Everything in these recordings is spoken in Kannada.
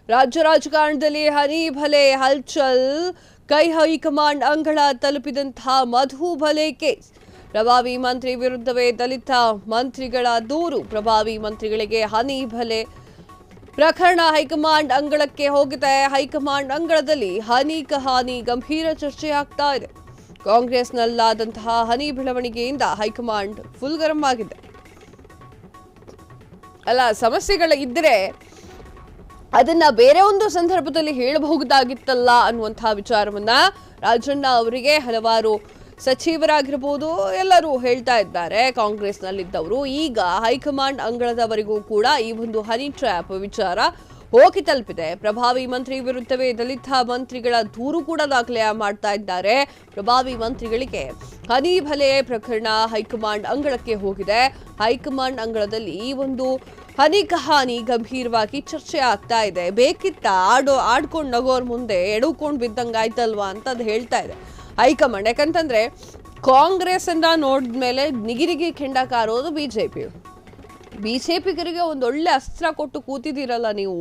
ರಾಜ್ಯ ರಾಜಕಾರಣದಲ್ಲಿ ಹನಿ ಭಲೆ ಹಲ್ಚಲ್. ಕೈ ಹೈಕಮಾಂಡ್ ಅಂಗಳ ತಲುಪಿದಂತಹ ಮಧು ಭಲೆ ಕೇಸ್. ಪ್ರಭಾವಿ ಮಂತ್ರಿ ವಿರುದ್ಧವೇ ದಲಿತ ಮಂತ್ರಿಗಳ ದೂರು. ಪ್ರಭಾವಿ ಮಂತ್ರಿಗಳಿಗೆ ಹನಿ ಭಲೆ ಪ್ರಕರಣ ಹೈಕಮಾಂಡ್ ಅಂಗಳಕ್ಕೆ ಹೋಗಿದೆ. ಹೈಕಮಾಂಡ್ ಅಂಗಳದಲ್ಲಿ ಹನಿ ಕಹಾನಿ ಗಂಭೀರ ಚರ್ಚೆ ಆಗ್ತಾ ಇದೆ. ಕಾಂಗ್ರೆಸ್ನಲ್ಲಾದಂತಹ ಹನಿ ಬೆಳವಣಿಗೆಯಿಂದ ಹೈಕಮಾಂಡ್ ಫುಲ್ ಗರಂ ಆಗಿದೆ. ಅಲ್ಲ, ಸಮಸ್ಯೆಗಳು ಇದ್ದರೆ ಅದನ್ನ ಬೇರೆ ಒಂದು ಸಂದರ್ಭದಲ್ಲಿ ಹೇಳಬಹುದಾಗಿತ್ತಲ್ಲ ಅನ್ನುವಂತಹ ವಿಚಾರವನ್ನ ರಾಜಣ್ಣ ಅವರಿಗೆ ಹಲವಾರು ಸಚಿವರಾಗಿರಬಹುದು ಎಲ್ಲರೂ ಹೇಳ್ತಾ ಇದ್ದಾರೆ ಕಾಂಗ್ರೆಸ್ನಲ್ಲಿದ್ದವರು. ಈಗ ಹೈಕಮಾಂಡ್ ಅಂಗಳದವರೆಗೂ ಕೂಡ ಈ ಒಂದು ಹನಿ ಟ್ರ್ಯಾಪ್ ವಿಚಾರ ಹೋಗಿ ತಲುಪಿದೆ. ಪ್ರಭಾವಿ ಮಂತ್ರಿ ವಿರುದ್ಧವೇ ದಲಿತ ಮಂತ್ರಿಗಳ ದೂರು ಕೂಡ ದಾಖಲೆ ಮಾಡ್ತಾ ಇದ್ದಾರೆ. ಪ್ರಭಾವಿ ಮಂತ್ರಿಗಳಿಗೆ ಹನಿ ಭಲೆ ಪ್ರಕರಣ ಹೈಕಮಾಂಡ್ ಅಂಗಳಕ್ಕೆ ಹೋಗಿದೆ. ಹೈಕಮಾಂಡ್ ಅಂಗಳದಲ್ಲಿ ಈ ಒಂದು ಹನಿ ಕಹಾನಿ ಗಂಭೀರವಾಗಿ ಚರ್ಚೆ ಆಗ್ತಾ ಇದೆ. ಬೇಕಿತ್ತ ಆಡ್ಕೊಂಡು ನಗೋರ್ ಮುಂದೆ ಎಡುಕೊಂಡು ಬಿದ್ದಂಗಾಯ್ತಲ್ವಾ ಅಂತ ಅದು ಹೇಳ್ತಾ ಇದೆ ಹೈಕಮಾಂಡ್. ಯಾಕಂತಂದ್ರೆ ಕಾಂಗ್ರೆಸ್ ಅನ್ನ ನೋಡಿದ್ಮೇಲೆ ನಿಗಿರಿಗೆ ಕೆಂಡ ಕಾರೋದು ಬಿಜೆಪಿಗರಿಗೆ ಒಂದೊಳ್ಳೆ ಅಸ್ತ್ರ ಕೊಟ್ಟು ಕೂತಿದ್ದೀರಲ್ಲ ನೀವು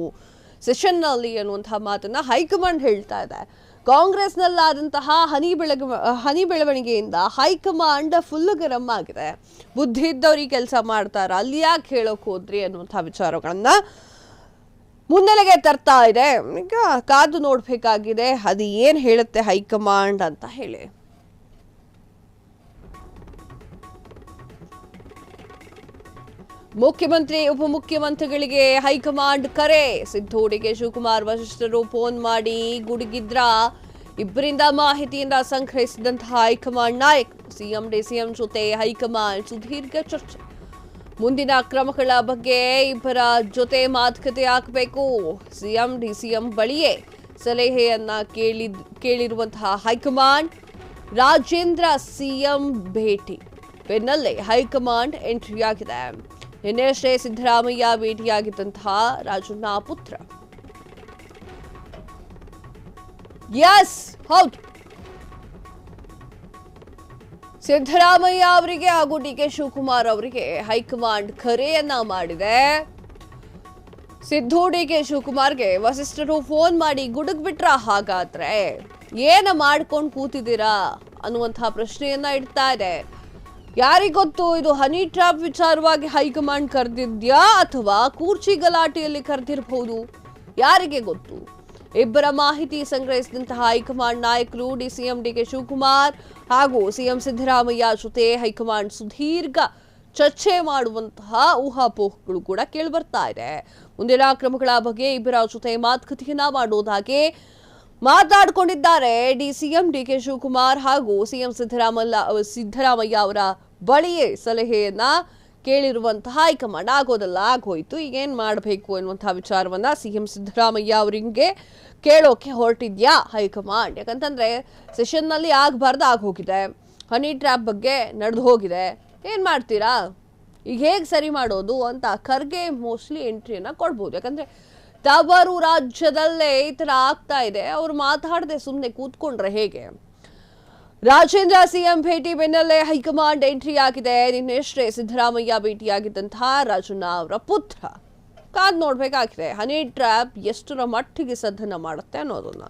ಸೆಷನ್ನಲ್ಲಿ ಅನ್ನುವಂತಹ ಮಾತನ್ನ ಹೈಕಮಾಂಡ್ ಹೇಳ್ತಾ ಇದೆ. ಕಾಂಗ್ರೆಸ್ನಲ್ಲಾದಂತಹ ಹನಿ ಬೆಳವಣಿಗೆಯಿಂದ ಹೈಕಮಾಂಡ್ ಫುಲ್ ಗರಂ ಆಗಿದೆ. ಬುದ್ಧಿ ಇದ್ದವ್ರು ಈ ಕೆಲಸ ಮಾಡ್ತಾರ, ಅಲ್ಲಿ ಯಾಕೆ ಹೇಳೋಕೆ ಹೋದ್ರಿ ಅನ್ನುವಂತಹ ವಿಚಾರಗಳನ್ನ ಮುನ್ನೆಲೆಗೆ ತರ್ತಾ ಇದೆ. ಈಗ ಕಾದು ನೋಡ್ಬೇಕಾಗಿದೆ ಅದು ಏನ್ ಹೇಳುತ್ತೆ ಹೈಕಮಾಂಡ್ ಅಂತ ಹೇಳಿ. ಮುಖ್ಯಮಂತ್ರಿ ಉಪಮುಖ್ಯಮಂತ್ರಿಗಳಿಗೆ ಹೈಕಮಾಂಡ್ ಕರೆ. ಸಿದ್ದೋಡಿಗೆ ಶಿವಕುಮಾರ್ ವರಿಷ್ಠರು ಫೋನ್ ಮಾಡಿ ಗುಡುಗಿದ್ರ. ಇಬ್ಬರಿಂದ ಮಾಹಿತಿಯಿಂದ ಸಂಗ್ರಹಿಸಿದಂತಹ ಹೈಕಮಾಂಡ್ ನಾಯಕರು ಸಿಎಂ ಡಿಸಿಎಂ ಜೊತೆ ಹೈಕಮಾಂಡ್ ಸುದೀರ್ಘ ಚರ್ಚೆ. ಮುಂದಿನ ಕ್ರಮಗಳ ಬಗ್ಗೆ ಇಬ್ಬರ ಜೊತೆ ಮಾತುಕತೆ ಆಗಬೇಕು. ಸಿಎಂ ಡಿಸಿಎಂ ಬಳಿಯೇ ಸಲಹೆಯನ್ನ ಕೇಳಿರುವಂತಹ ಹೈಕಮಾಂಡ್. ರಾಜೇಂದ್ರ ಸಿಎಂ ಭೇಟಿ ಬೆನ್ನಲ್ಲೇ ಹೈಕಮಾಂಡ್ ಎಂಟ್ರಿ ಆಗಿದೆ. ನಿನ್ನೆಯಷ್ಟೇ ಸಿದ್ದರಾಮಯ್ಯ ಭೇಟಿಯಾಗಿದ್ದಂತಹ ರಾಜಣ್ಣ ಪುತ್ರ. ಎಸ್, ಹೌದು, ಸಿದ್ದರಾಮಯ್ಯ ಅವರಿಗೆ ಹಾಗೂ ಡಿಕೆ ಶಿವಕುಮಾರ್ ಅವರಿಗೆ ಹೈಕಮಾಂಡ್ ಕರೆಯನ್ನ ಮಾಡಿದೆ. ಸಿದ್ದು ಡಿಕೆ ಶಿವಕುಮಾರ್ಗೆ ವರಿಷ್ಠರು ಫೋನ್ ಮಾಡಿ ಗುಡುಗ್ಬಿಟ್ರ. ಹಾಗಾದ್ರೆ ಏನ ಮಾಡ್ಕೊಂಡು ಕೂತಿದ್ದೀರಾ ಅನ್ನುವಂತಹ ಪ್ರಶ್ನೆಯನ್ನ ಇಡ್ತಾ ಇದೆ. ಯಾರಿಗೊತ್ತು ಇದು ಹನಿ ಟ್ರಾಪ್ ವಿಚಾರವಾಗಿ ಹೈಕಮಾಂಡ್ ಕರೆದಿದ್ಯಾ ಅಥವಾ ಕೂರ್ಚಿ ಗಲಾಟೆಯಲ್ಲಿ ಕರೆದಿರಬಹುದು, ಯಾರಿಗೆ ಗೊತ್ತು. ಇಬ್ಬರ ಮಾಹಿತಿ ಸಂಗ್ರಹಿಸಿದಂತಹ ಹೈಕಮಾಂಡ್ ನಾಯಕರು ಡಿಸಿಎಂ ಡಿಕೆ ಶಿವಕುಮಾರ್ ಹಾಗೂ ಸಿಎಂ ಸಿದ್ದರಾಮಯ್ಯ ಜೊತೆ ಹೈಕಮಾಂಡ್ ಸುದೀರ್ಘ ಚರ್ಚೆ ಮಾಡುವಂತಹ ಊಹಾಪೋಹಗಳು ಕೂಡ ಕೇಳಿಬರ್ತಾ ಇದೆ. ಮುಂದಿನ ಕ್ರಮಗಳ ಬಗ್ಗೆ ಇಬ್ಬರ ಜೊತೆ ಮಾತುಕತೆಯನ್ನ ಮಾಡೋದಾಗಿ ಮಾತಾಡಿಕೊಂಡಿದ್ದಾರೆ ಡಿಸಿಎಂ ಡಿಕೆ ಶಿವಕುಮಾರ್ ಹಾಗೂ ಸಿಎಂ ಸಿದ್ದರಾಮಯ್ಯ ಅವರ ಬಳಿಯೇ ಸಲಹೆಯನ್ನ ಕೇಳಿರುವಂತಹ ಹೈಕಮಾಂಡ್. ಆಗೋದಲ್ಲ ಆಗೋಯ್ತು, ಈಗೇನ್ ಮಾಡಬೇಕು ಎನ್ನುವಂತಹ ವಿಚಾರವನ್ನ ಸಿಎಂ ಸಿದ್ದರಾಮಯ್ಯ ಅವರಿಗೆ ಕೇಳೋಕೆ ಹೊರಟಿದ್ಯಾ ಹೈಕಮಾಂಡ್. ಯಾಕಂತಂದ್ರೆ ಸೆಷನ್ ನಲ್ಲಿ ಆಗಬಾರ್ದು ಆಗೋಗಿದೆ, ಹನಿ ಟ್ರ್ಯಾಪ್ ಬಗ್ಗೆ ನಡೆದು ಹೋಗಿದೆ, ಏನ್ ಮಾಡ್ತೀರಾ, ಈಗ ಹೇಗೆ ಸರಿ ಮಾಡೋದು ಅಂತ ಖರ್ಗೆ ಮೋಸ್ಟ್ಲಿ ಎಂಟ್ರಿಯನ್ನ ಕೊಡ್ಬೋದು. ಯಾಕಂದ್ರೆ ತವರು ರಾಜ್ಯದಲ್ಲೇ ಈ ತರ ಆಗ್ತಾ ಇದೆ, ಅವ್ರು ಮಾತಾಡದೆ ಸುಮ್ಮನೆ ಕೂತ್ಕೊಂಡ್ರೆ ಹೇಗೆ. ರಾಜೇಂದ್ರ ಸಿಎಂ ಭೇಟಿ ಬೆನ್ನಲ್ಲೇ ಹೈಕಮಾಂಡ್ ಎಂಟ್ರಿ ಆಗಿದೆ. ನಿನ್ನೆಷ್ಟೇ ಸಿದ್ದರಾಮಯ್ಯ ಭೇಟಿಯಾಗಿದ್ದಂತಹ ರಾಜಣ್ಣ ಅವರ ಪುತ್ರ. ಕಾದ್ ನೋಡ್ಬೇಕಾಗಿದೆ ಹನಿ ಟ್ರ್ಯಾಪ್ ಎಷ್ಟರ ಮಟ್ಟಿಗೆ ಸದ್ದನ್ನ ಮಾಡುತ್ತೆ ಅನ್ನೋದನ್ನ.